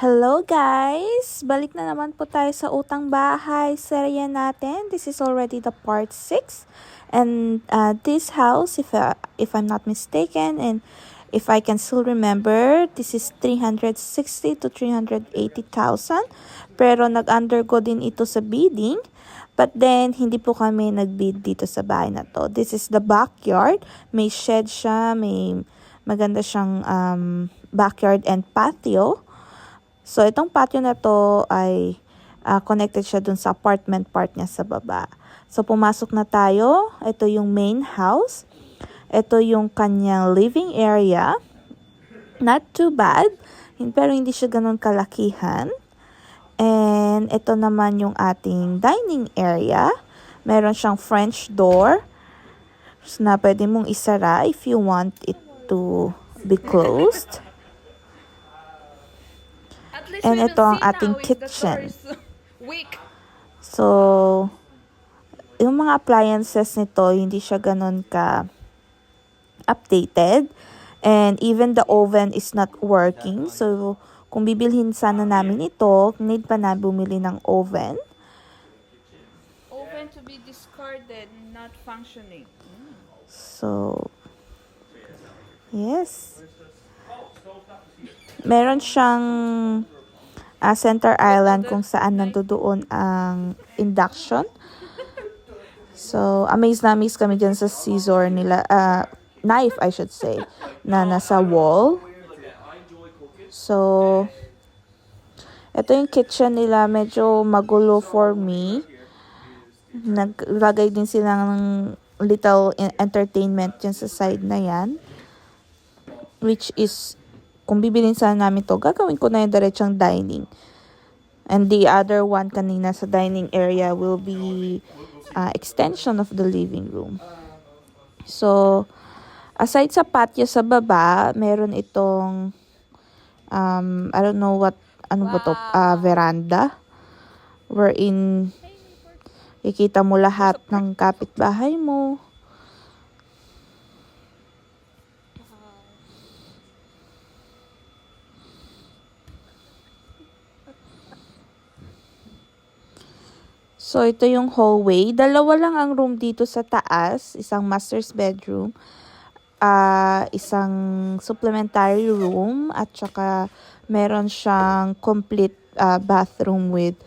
Hello guys! Balik na naman po tayo sa Utang Bahay serye natin. This is already the part 6. And this house, if I'm not mistaken, and if I can still remember, this is 360 to 380,000. Pero nag-undergo din ito sa bidding. But then, hindi po kami nag-bid dito sa bahay na to. This is the backyard. May shed siya, may maganda siyang backyard and patio. So, itong patio na to ay connected siya dun sa apartment part niya sa baba. So, pumasok na tayo. Ito yung main house. Ito yung kanyang living area. Not too bad, pero hindi siya ganun kalakihan. And ito naman yung ating dining area. Meron siyang French door na pwede mong isara if you want it to be closed. And ito ang ating kitchen. So, yung mga appliances nito, hindi siya ganun ka updated. And even the oven is not working. So, kung bibilhin sana namin ito, need pa na bumili ng oven. Oven to be discarded, not functioning. So, yes. Meron siyang center island kung saan nandoon ang induction. So, amazed na amazed kami dyan sa scissor nila, knife I should say, na nasa wall. So, ito yung kitchen nila, medyo magulo for me. Naglagay din sila ng little entertainment dyan sa side na yan. Which is, kung bibilin sana namin to, gagawin ko na yung diretsang dining. And the other one kanina sa dining area will be extension of the living room. So, aside sa patio sa baba, meron itong I don't know ano ba to, veranda, wherein ikita mo lahat ng kapitbahay mo. So, ito yung hallway. Dalawa lang ang room dito sa taas. Isang master's bedroom. Isang supplementary room. At saka, meron siyang complete bathroom with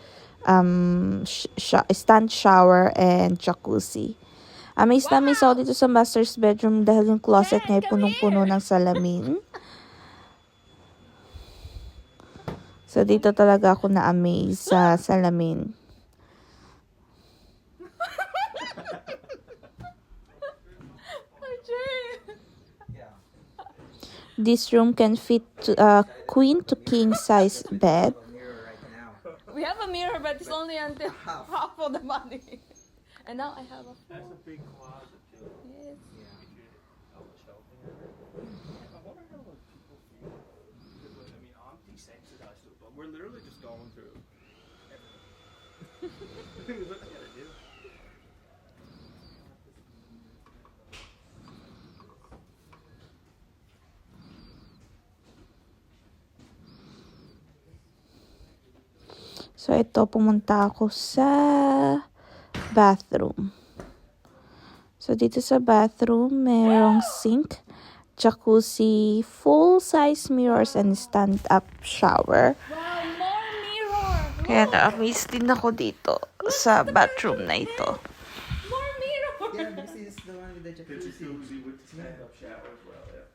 stand shower and jacuzzi. Amazed na amazed ako dito sa master's bedroom dahil yung closet niya ay punong-puno ng salamin. So, dito talaga ako na-amaze sa salamin. This room can fit queen to king size bed. We have a mirror, but it's only until half of the money. And now I have a full. That's a big closet too. Yes. Yeah. I wonder how those people feel. Because, I mean, I'm desensitized to it, but we're literally just going through everything. What they gotta do. So, ito, pumunta ako sa bathroom. So, dito sa bathroom, merong sink, jacuzzi, full-size mirrors, and stand-up shower. Wow, more mirror. Kaya na-amaze din ako dito sa bathroom na ito. More mirror. Yeah, this is the one with the jacuzzi. Jacuzzi with the stand-up shower as well, yeah.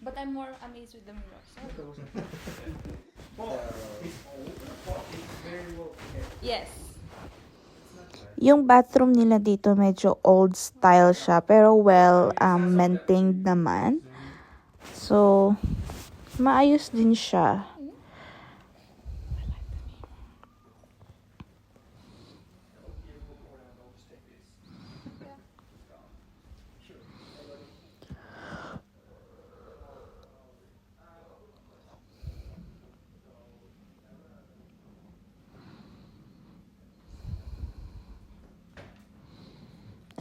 But I'm more amazed with the mirrors. Well, it's old, but it's very well kept. Yes. Yung bathroom nila dito medyo old style siya, pero well maintained naman. So, maayos din siya.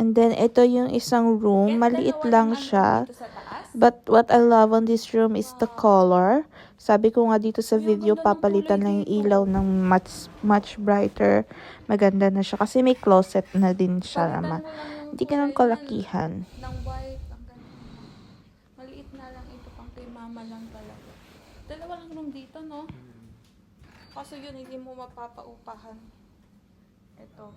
And then, ito yung isang room. Maliit lang siya. Dito sa taas? But what I love on this room is the color. Sabi ko nga dito sa video, papalitan lang yung ilaw ng much brighter. Maganda na siya. Kasi may closet na din siya naman. Hindi ganun kalakihan. Ng white, ang ganda. Maliit na lang ito, pang kay mama lang talaga. Dalawa lang room dito, no? Kaso yun, hindi mo mapapaupahan. Ito.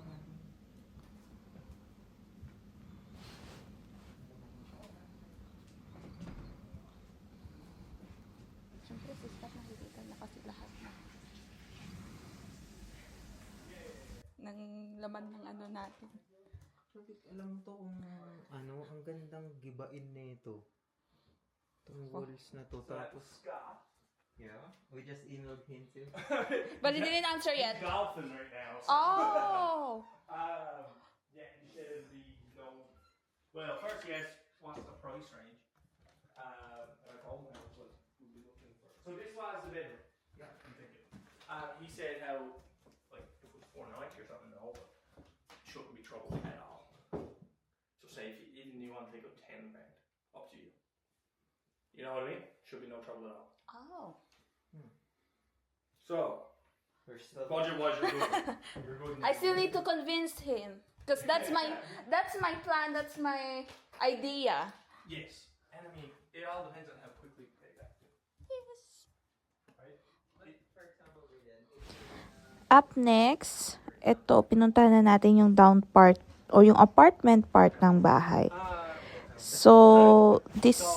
Siyempre, sister, nakikita na kasi lahat na. Ng laman ng ano natin. Alam mo to kung ano, ang gandang gibain nito. Itong walls na to. Tapos, yeah, we just emailed him too. But he didn't answer yet. Golfing right now. So, Oh! yeah, he said no. Well, first he asked what's the price range. And I told him what we'd be looking for. So this was the bedroom. Yeah, I'm thinking. He said how, like, if it was 490 or something, no, but shouldn't be trouble at all. So say if you, even you want to take up 10 grand, up to you. You know what I mean? Should be no trouble at all. Oh. So, We're still budget wise, you're good. You're good. I still need to convince him. Because that's my plan, that's my idea. Yes. And I mean, it all depends on how quickly you pay back. Yes. Right? for example, Up next, ito, pinuntahan na natin yung down part o yung apartment part ng bahay. So,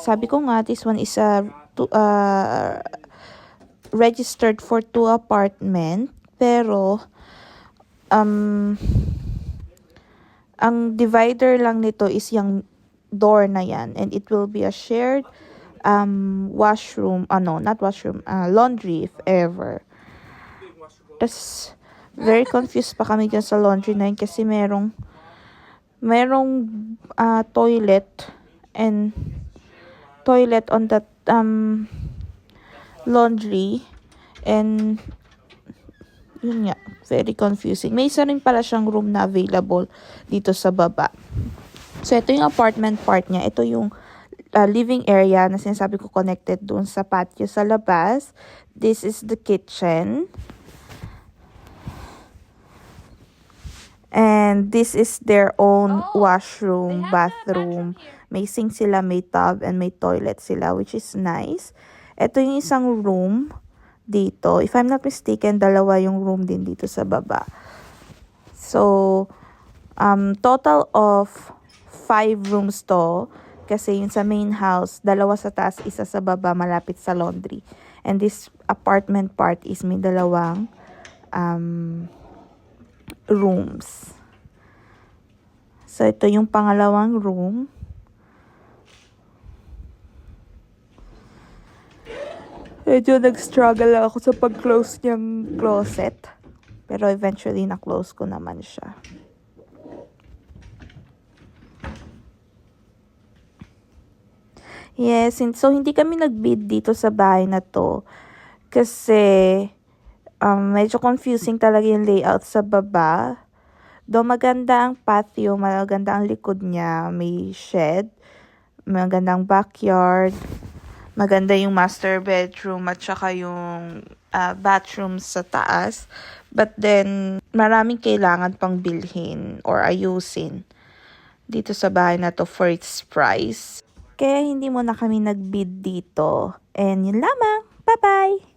sabi ko nga, this one is registered for 2 apartment. Pero, ang divider lang nito is yung door na yan. And it will be a shared washroom, not washroom, laundry if ever. Tas, very confused pa kami dyan sa laundry na yun kasi merong toilet and toilet on that laundry, and yun nga, very confusing. May isa rin pala siyang room na available dito sa baba. So, ito yung apartment part niya. Ito yung living area na sinasabi ko connected dun sa patio sa labas. This is the kitchen. And this is their own washroom, bathroom. May sink sila, may tub, and may toilet sila, which is nice. Ito yung isang room dito. If I'm not mistaken, 2 yung room din dito sa baba. So, total of 5 rooms to. Kasi yung sa main house, 2 sa taas, 1 sa baba, malapit sa laundry. And this apartment part is may 2 rooms. So, ito yung pangalawang room. Medyo nag-struggle ako sa pag-close niyang closet. Pero eventually, na-close ko naman siya. Yes, so hindi kami nag-bid dito sa bahay na to. Kasi, medyo confusing talaga yung layout sa baba. Though maganda ang patio, maganda ang likod niya, may shed, magandang backyard, maganda yung master bedroom at saka yung bathroom sa taas. But then, maraming kailangan pang bilhin or ayusin dito sa bahay na to for its price. Kaya hindi mo na kami nag-bid dito. And yun lamang. Bye-bye!